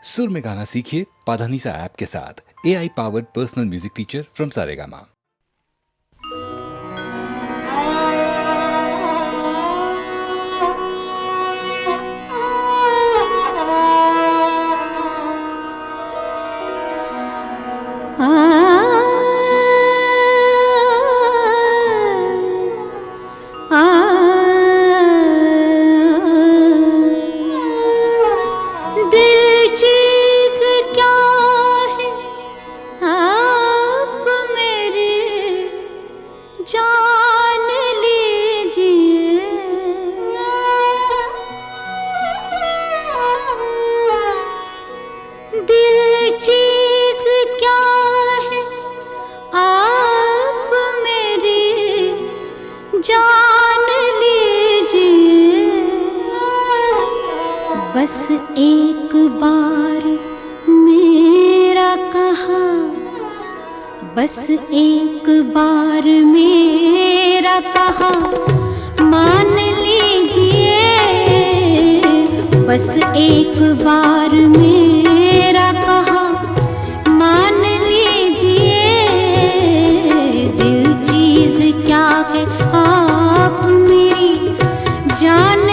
सुर में गाना सीखिए पाधानीसा ऐप के साथ। AI powered personal music teacher from Saregama. बस एक बार मेरा कहा, बस एक बार मेरा कहा मान लीजिए। बस एक बार मेरा कहा मान लीजिए। दिल चीज क्या है आप मेरी जान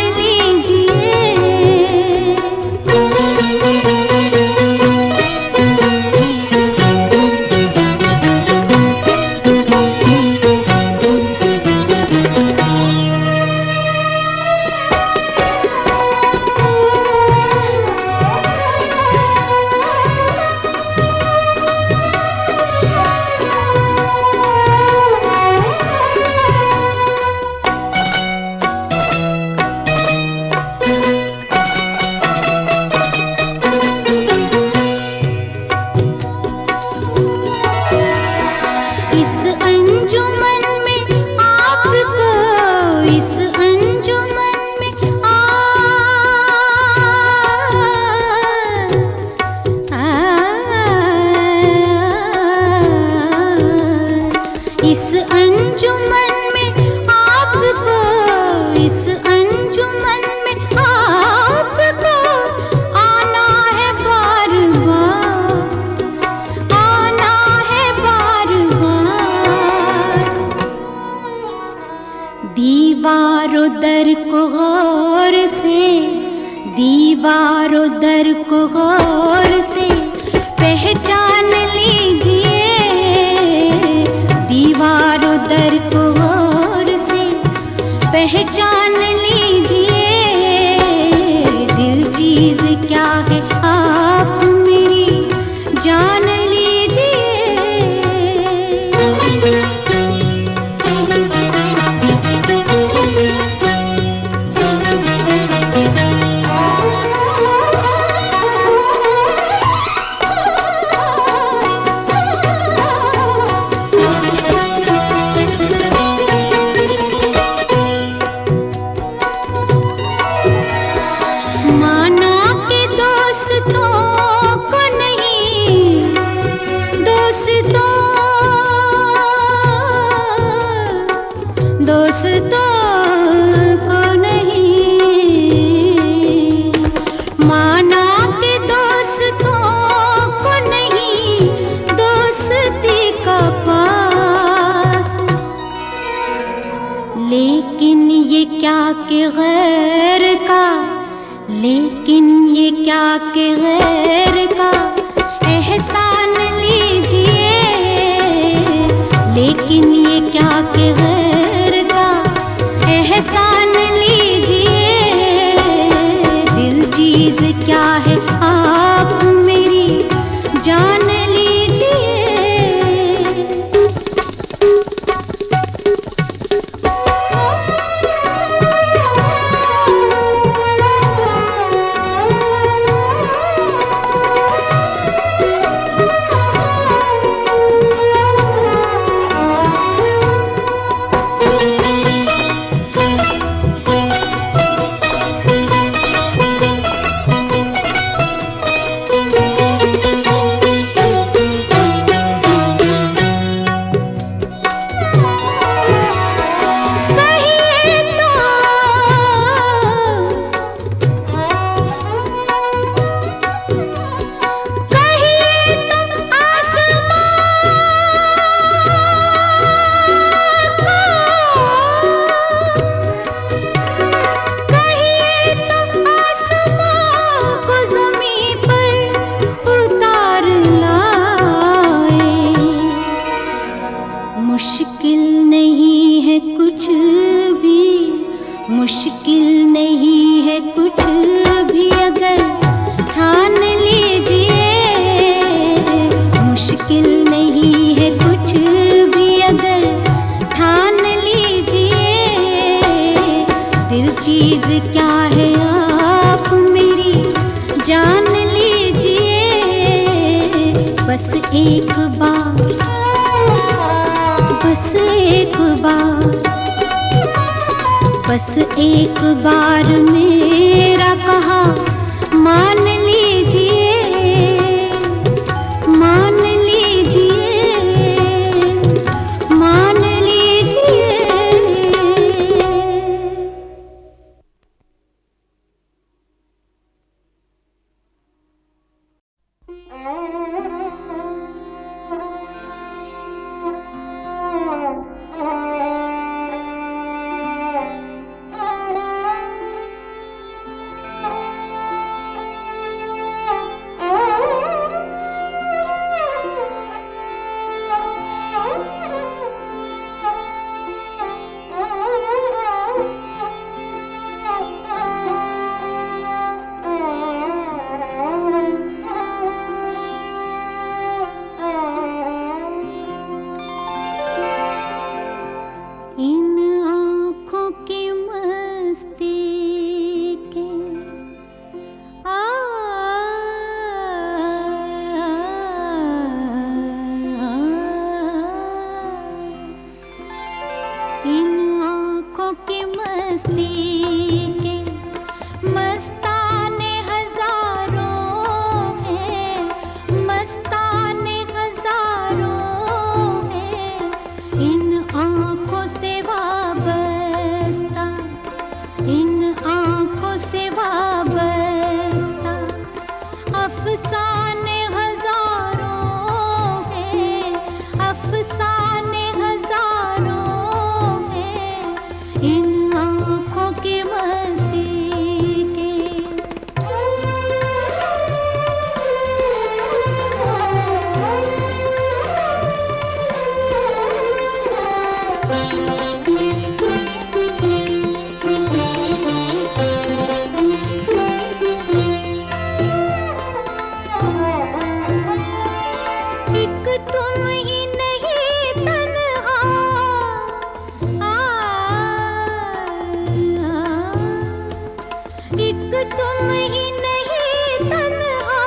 दर को गौर से, दीवारों दर को गौर से पहचान लीजिए। दीवारों दर को गौर से पहचान लीजिए। दिल चीज क्या है आप मेरी जान के गैर का एहसान लीजिए। लेकिन ये क्या के गैर का एहसान लीजिए। दिल चीज क्या है आप मेरी जान बस एक बार, बस एक बार, बस एक बार मेरा कहा मान लीजिए, मान लीजिए, मान लीजिए। इन आँखों की मस्ती के इन आँखों की मस्ती के मस्ताने हजारों हैं, मस्ताने हजारों हैं। इन आँखों से वाबस्ता, इन आँखों से वाबस्ता अफसाने हजारों हैं, अफसाने हजारों हैं। इन आँखों की मस्ती के एक तुम ही नहीं तन्हा, एक तुम ही नहीं तन्हा,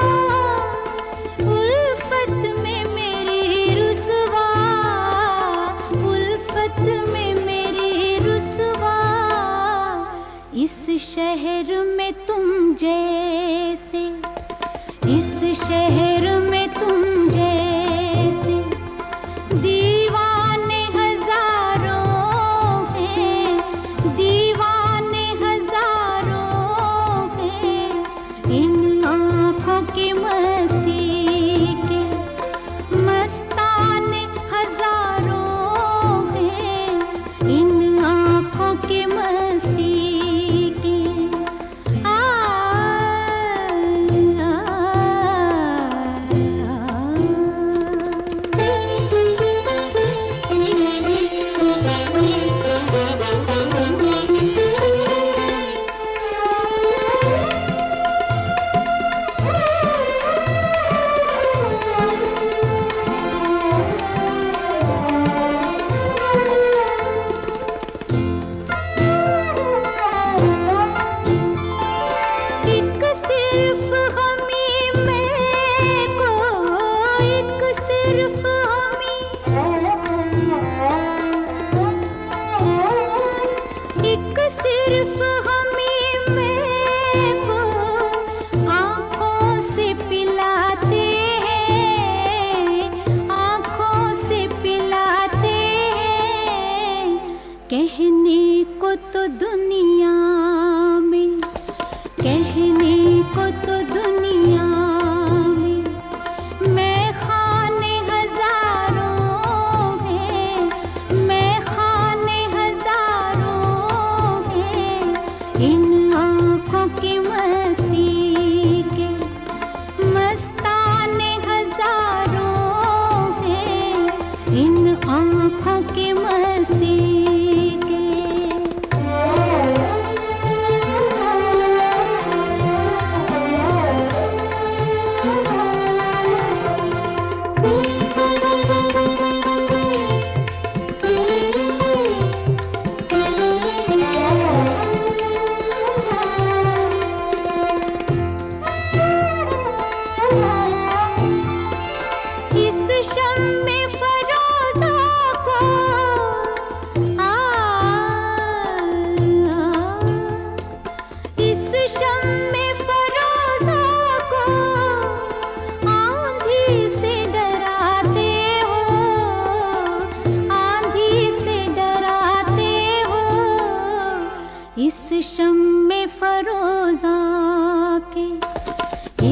उल्फत में मेरी रुसवा, उल्फत में मेरी रुसवा। इस शहर में तुम जैसे, इस शहर में तुम जैसे दीवाने हजारों हैं, दीवाने हजारों हैं। इन आँखों की मस्ती के मस्ताने हजारों हैं। इन आँखों की मस्ती के आ, आ, आ,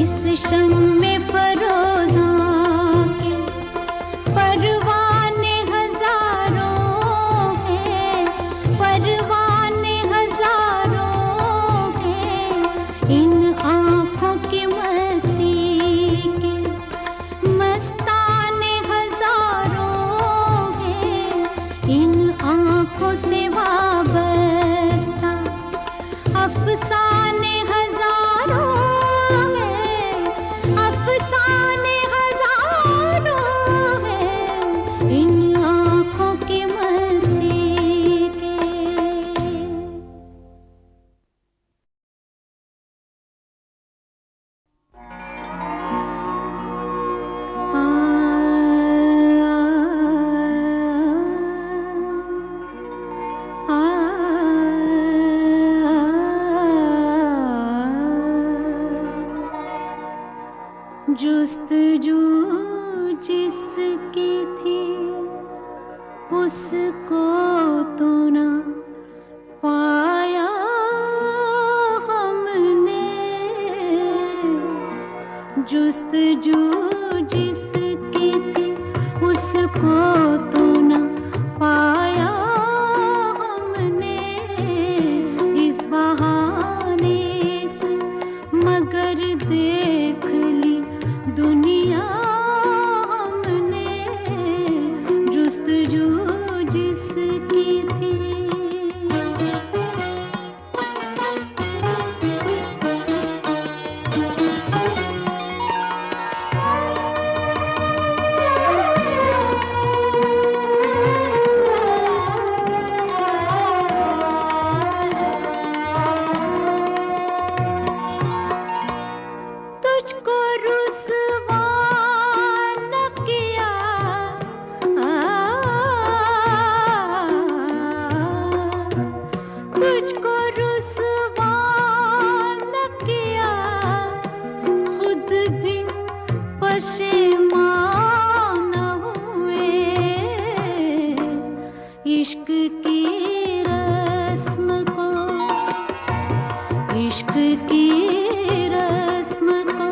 जिस शम्मे फरोज़ां के परवाने हजारों हैं, परवाने हजारों हैं, इन आँखों की मस्ती के मस्ताने हजारों हैं, इन आँखों से वाबस्ता अफसाने हजारों हैं, अफसाने हजारों हैं, इन आँखों की मस्ती के। जुस्तजू जिसकी थी उसको तो न पाया हमने, जुस्तजू जिसकी थी उसको तो न पाया हमने, इस बहाने से मगर देख ली दुनिया हमने, जुस्तजू जिसकी थी। तुझको रुसवा न किया, तुझको रुसवा न किया, खुद भी पशेमान हुए, इश्क की रस्म को, इश्क की रस्म को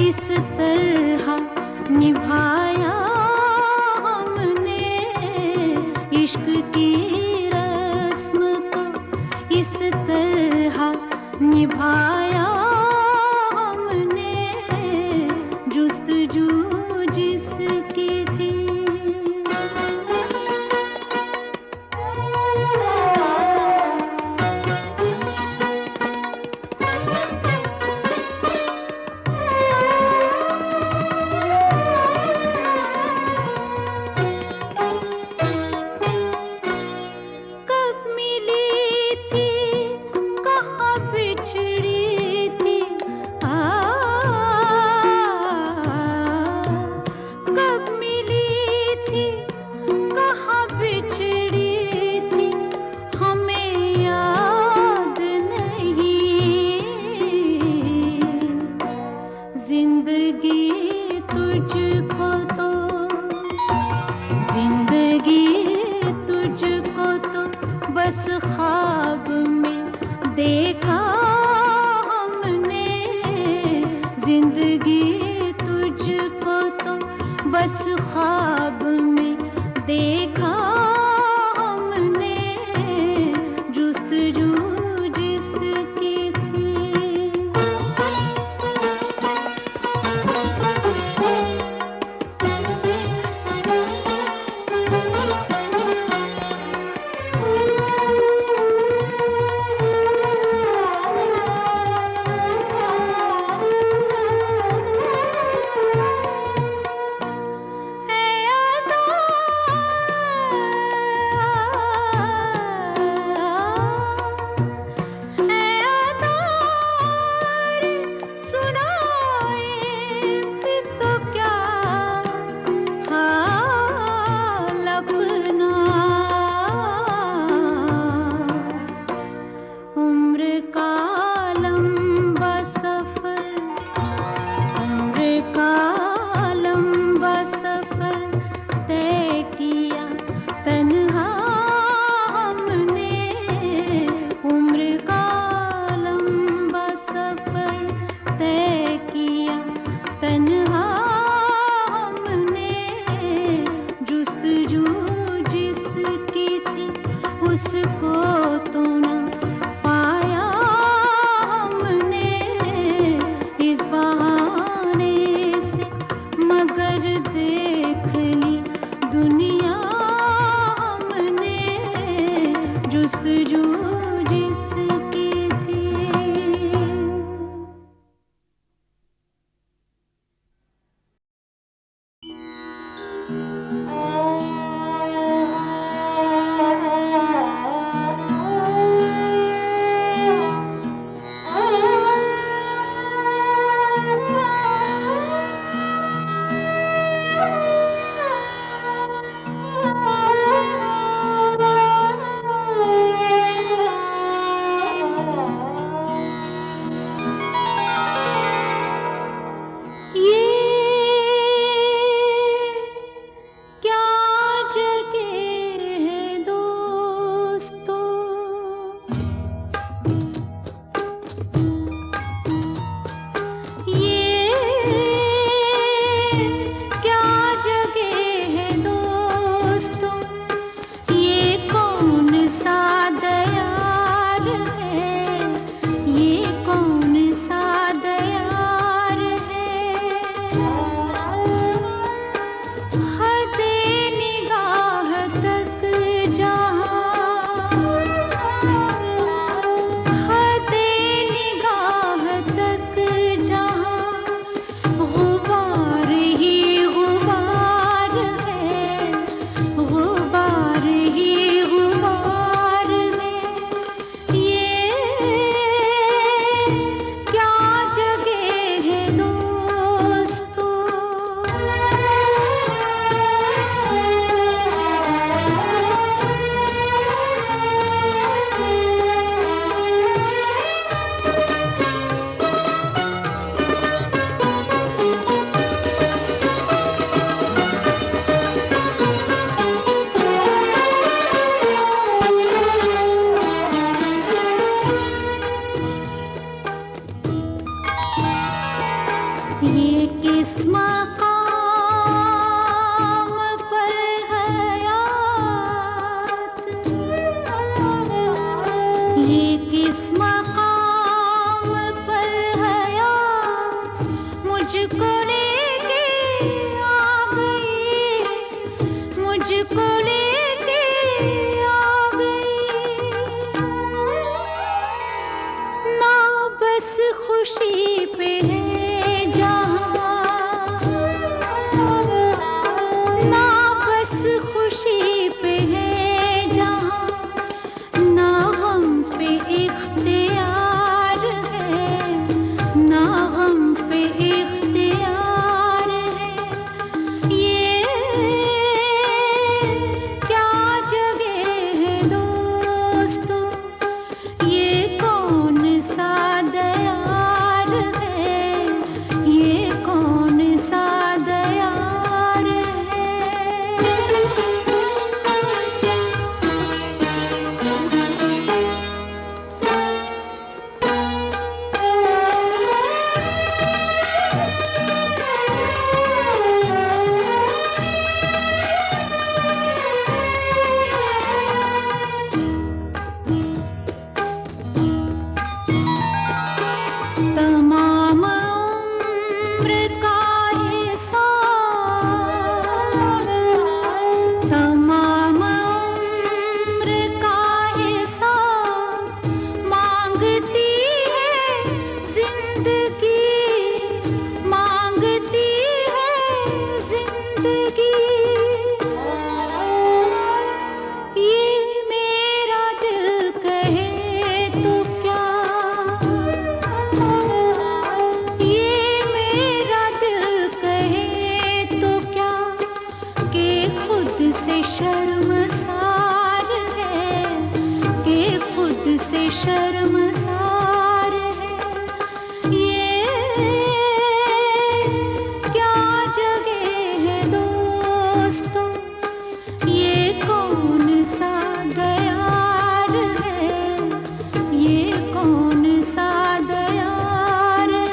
इस तरह निभाया हमने, इश्क की रस्म को इस तरह निभाया हमने, जुस्तजू जिसकी थी। कब मिली थी कहाँ बिछड़ी थी, कब मिली थी कहाँ बिछड़ी थी, हमें याद नहीं, जिंदगी तुझको तो, जिंदगी तुझको तो बस ख्वाब में देखा हमने, जिंदगी तुझको तो बस ख्वाब में देखा हमने, जुस्तजू जिसकी थी। है किस मकाम पर हयात, ये किस मकाम पर हयात मुझको लेके आ गई, मुझको लेके आ गई। ना बस खुशी पे है जहाँ, ना बस खुशी पे है जहाँ, ना गम पे इख्तियार है, ना गम पे इख्तियार है। ये क्या जगह है दोस्तों, ये कौन सा दयार है, ये कौन सा दयार है। तमाम उम्र का हिसाब, तमाम उम्र का हिसाब मांगती है जिंदगी, मांगती है जिंदगी। ये मेरा दिल कहे तो क्या, ये मेरा दिल कहे तो क्या, कि खुद से शर्मसार है, कि खुद से शर्मसार है। ये क्या जगह है दोस्तों, ये कौन सा दयार है, ये कौन सा दयार है।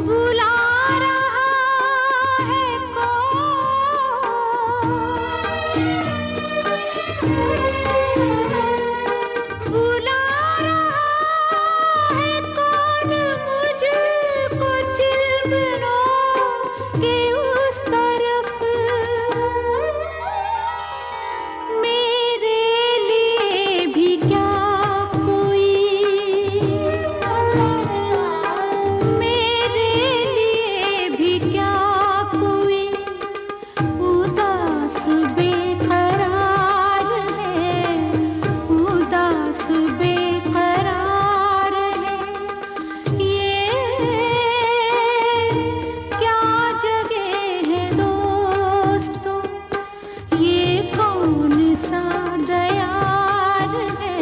बुला रहा है बुला रहा है कौन मुझको चिलमनों के उस तरफ। मेरे लिए भी क्या कोई, मेरे लिए भी क्या कोई उदास बेकरार है, उदास बेकरार है। ये क्या जगह है दोस्तों, ये कौन सा दयार है,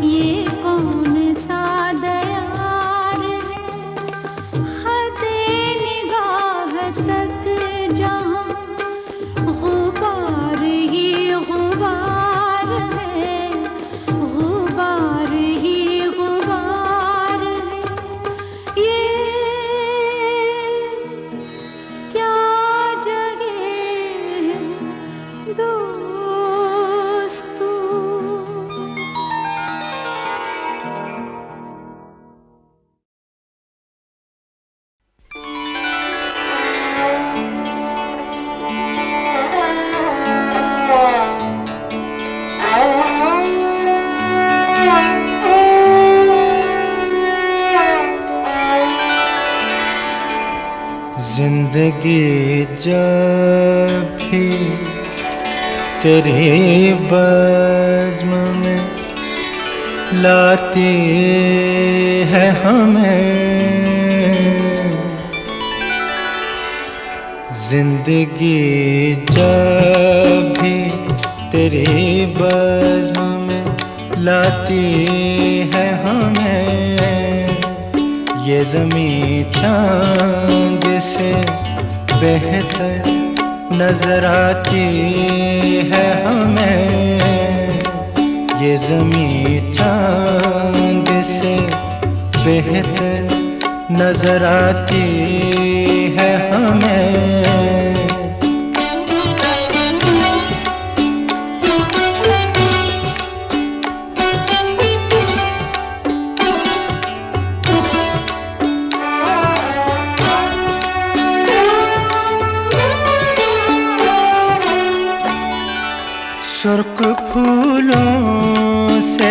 ये कौन सा दयार है। हदे निगाह तक जहाँ गुबार ही गुबार है, गुबार ही गुबार है। ये क्या जगह है दोस्तों। जिंदगी जब भी तेरे बज़्म में लाती है हमें, जिंदगी जब भी तेरे बज़्म में लाती है हमें। ये ज़मीं चांद से बेहतर नजर आती है हमें। ये ज़मीं चांद से बेहतर नजर आती है हमें। सुर्ख फूलों से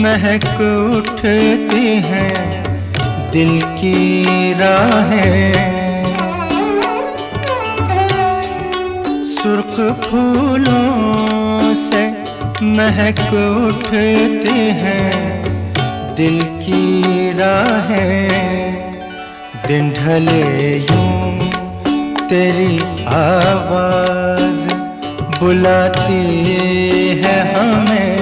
महक उठती हैं दिल की राहें। सुर्ख फूलों से महक उठती हैं दिल की राहें। दिन ढले यूं तेरी आवाज़ बुलाती है हमें।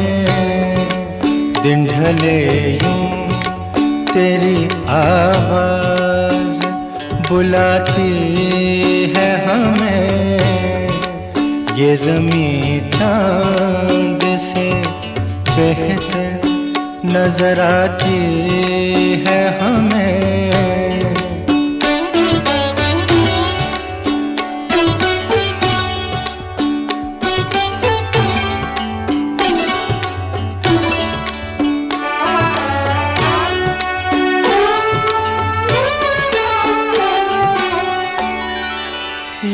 दिन ढले यूं तेरी आवाज़ बुलाती है हमें। ये ज़मीं चांद से बेहतर नजर आती है हमें।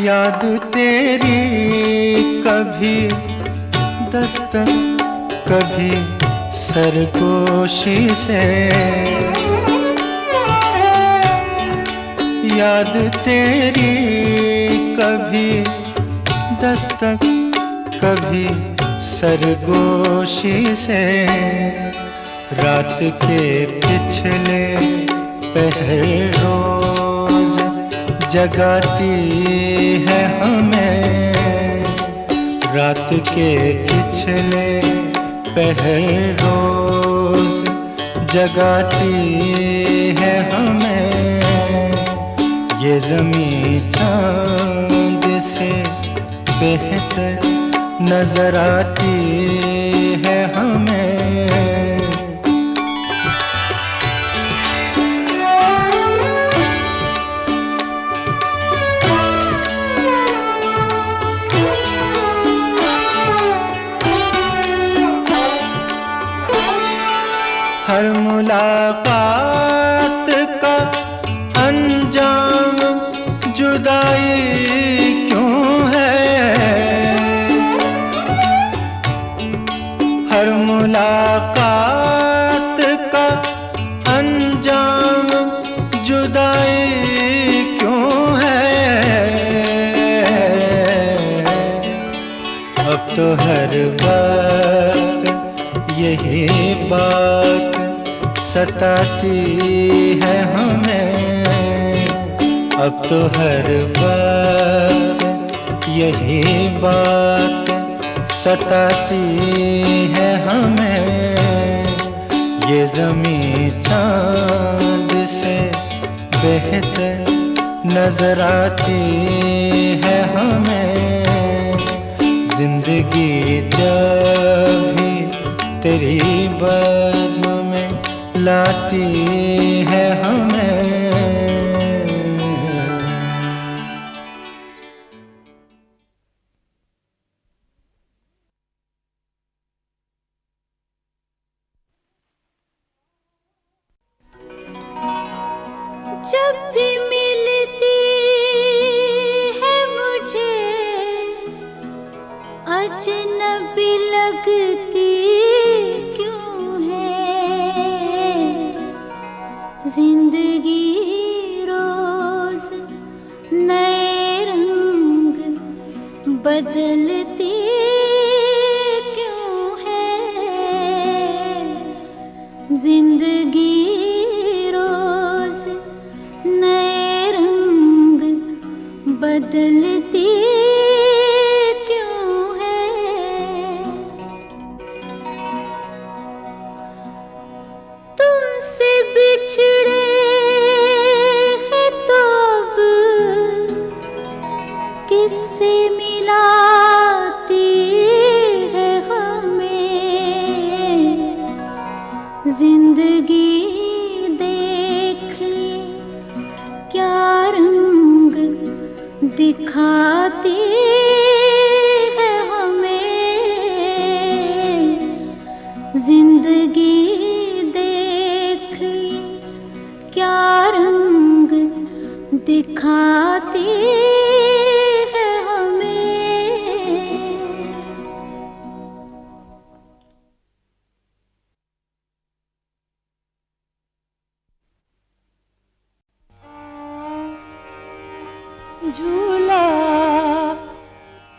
याद तेरी कभी दस्तक कभी सरगोशी से। याद तेरी कभी दस्तक कभी सरगोशी से। रात के पिछले पहर रोज जगाती है हमें। रात के पिछले पहर रोज जगाती है हमें। ये ज़मीं चांद से बेहतर नजर आती है हमें। हर मुलाकात का अंजाम जुदाई क्यों है। हर मुलाकात का अंजाम जुदाई क्यों है। अब तो हर वक्त यही बात सताती है हमें। अब तो हर वक्त यही बात सताती है हमें। ये ज़मीं चांद से बेहतर नजर आती है हमें। जिंदगी जब भी तेरी बज़्म में लाती है हमें। जब भी मिलती है मुझे अजनबी लगती क्यों है। जिंदगी रोज नए रंग बदलती क्यों है। जिंदगी रोज नए रंग बदलती क्यों है। तुमसे बिछड़े दिखाती है हमें जिंदगी। देख क्या रंग दिखाती है हमें। झूला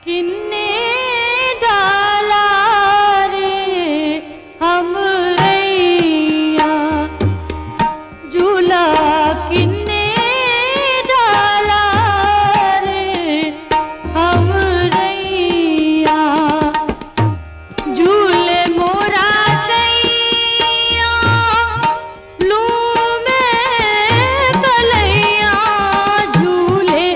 किन्ने डाला रे हमरैया, झूला किन्ने डाला रे हमरैया। झूले मोरा सैया लूं मैं कलैया, झूले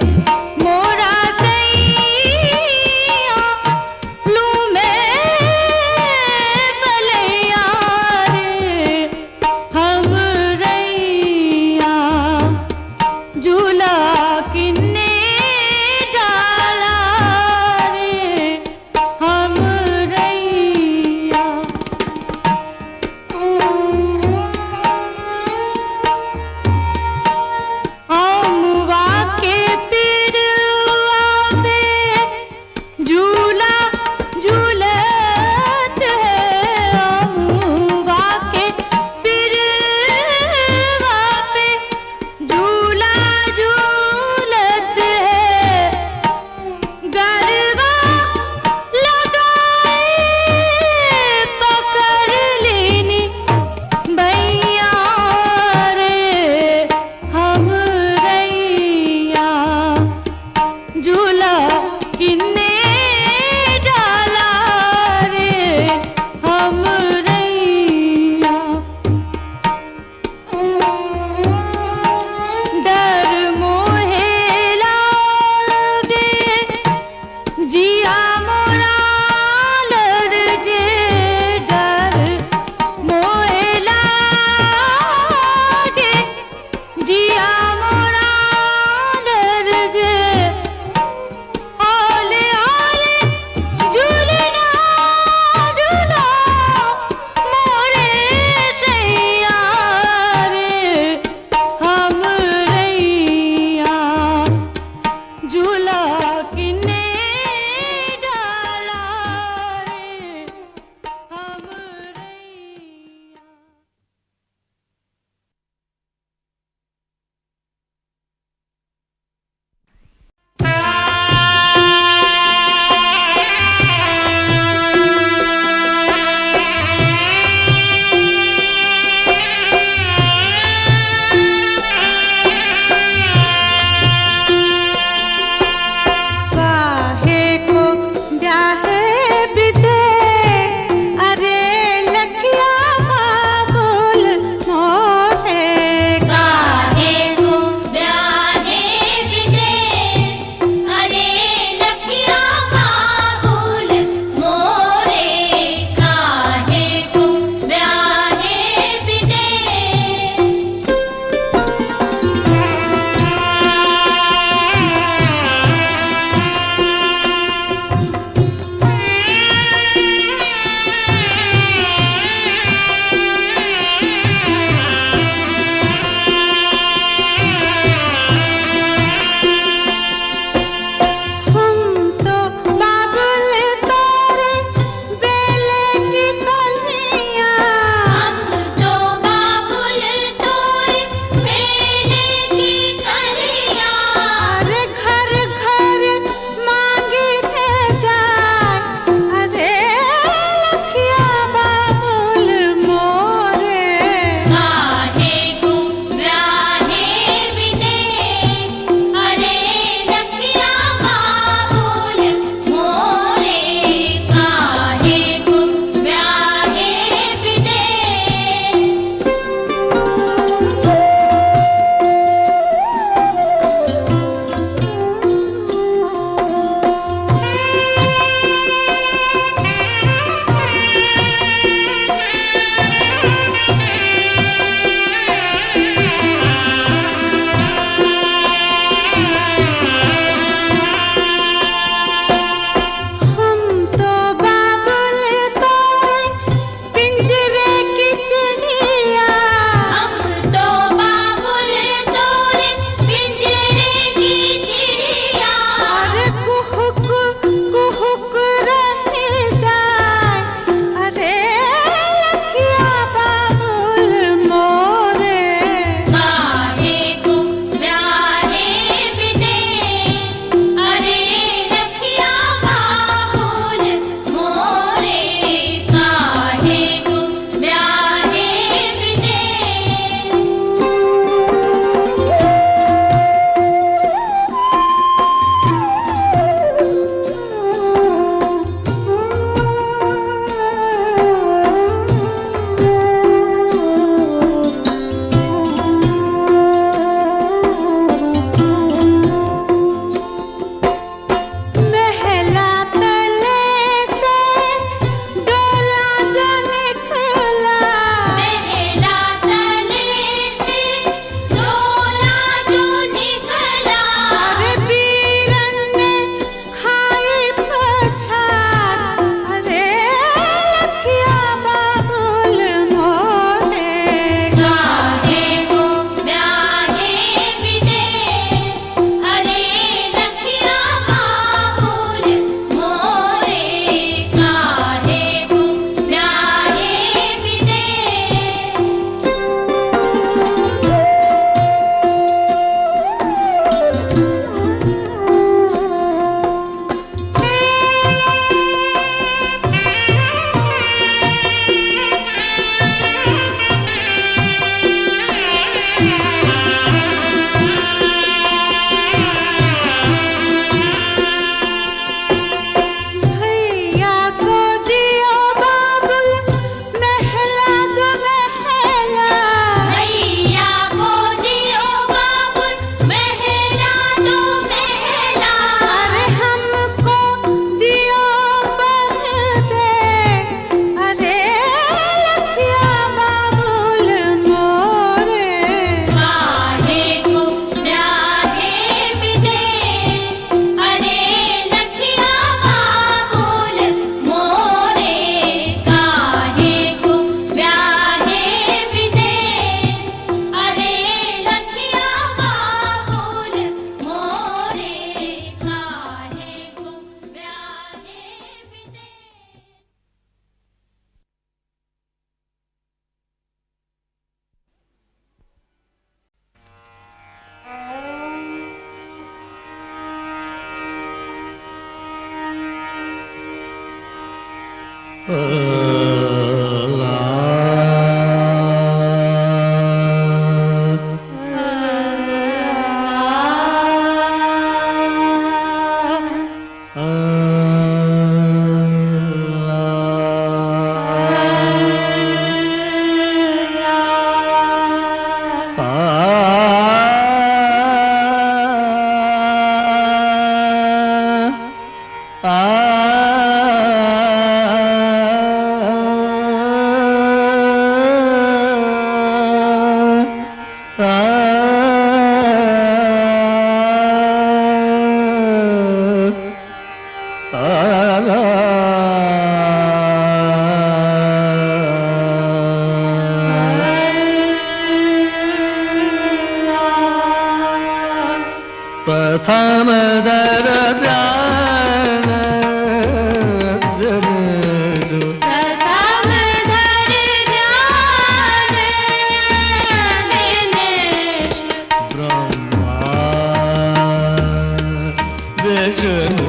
प्रथम दर ध्यान प्रथम धर ध्यान दिनेश ब्रह्मा विष्णु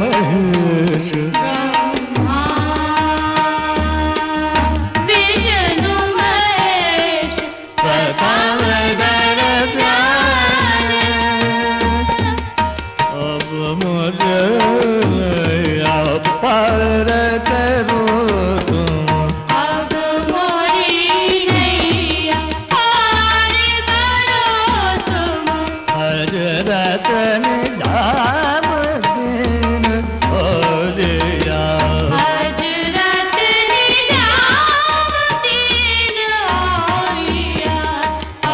महेश ब्रह्मा विष्णु महेश प्रथम दर ध्यान अब मुझे पार करो तुम अब मोरी नैया पार करो तुम हजरत निजाम दिन ओलिया हजरत निजामुद्दीन औलिया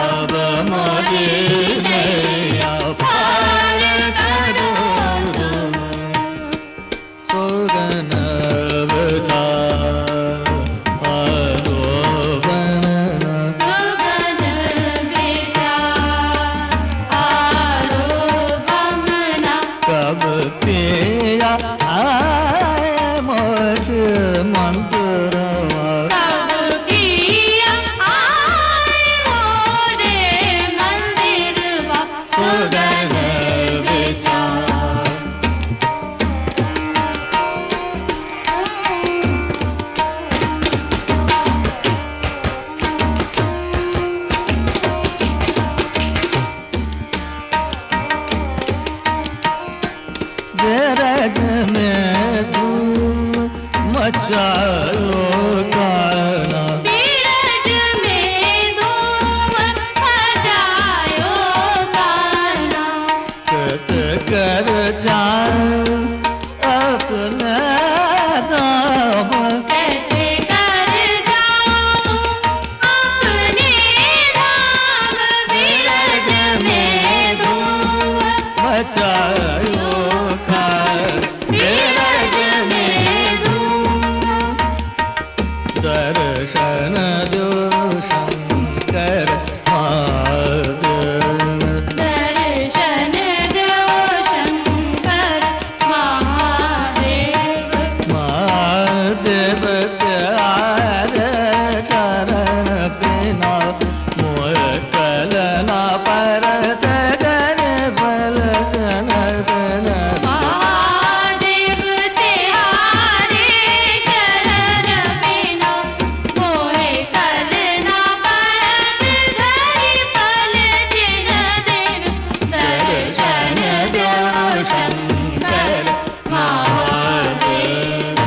अब मुझे नैया पार करो तुम सुगन विचार आरोपण सुगन विचार आरोपमना कब पिया आए मोर मंत्रवा कब किया आए मोरे मंदिरवा सुगन विचार गरज में धूम मचायो काना बीरज में धूम मचायो गाना कस कर जाऊं अपने दाम कैसे कर जाऊं अपने धाम बीरज में धूम मचायो कार बीरज में धूम दर्शन दो शंकर महादेव दर्शन दो शंकर महादेव महादेव प्यारे चरण बिना मोर कलना परत कर बल जनार्दन महादेव तिहारे शरण बिना मोहे कल ना परत धरि पल जिन दिन दर्शन दो शंकर महादेव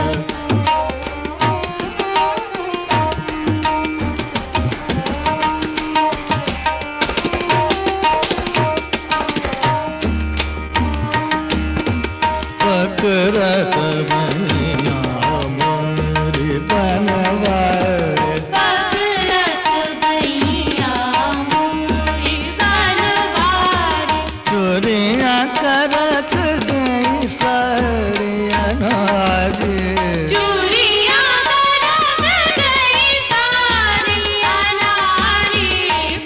पकड़त बनिया मोरी बनवारे पकड़त भैया मोरी बनवारी चोरियां करत गई सारिया नारी चूड़ियां करत गई सारी अनारी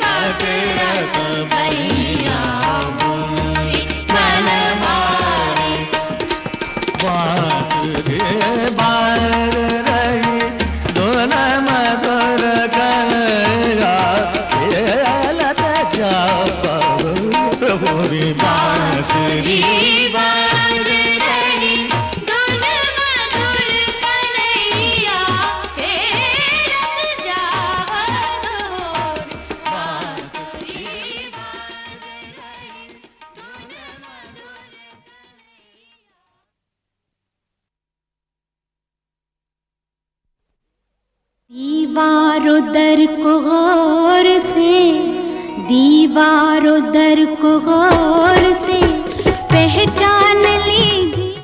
पकड़त भैया मोरी बनवारी बांस रे बार रही दोन मधुर कलया लत जा पूरी बांसुरी बांध रही धुन मधुर कन्हैया दीवारों दर को गौर से, दीवारों दर को गौर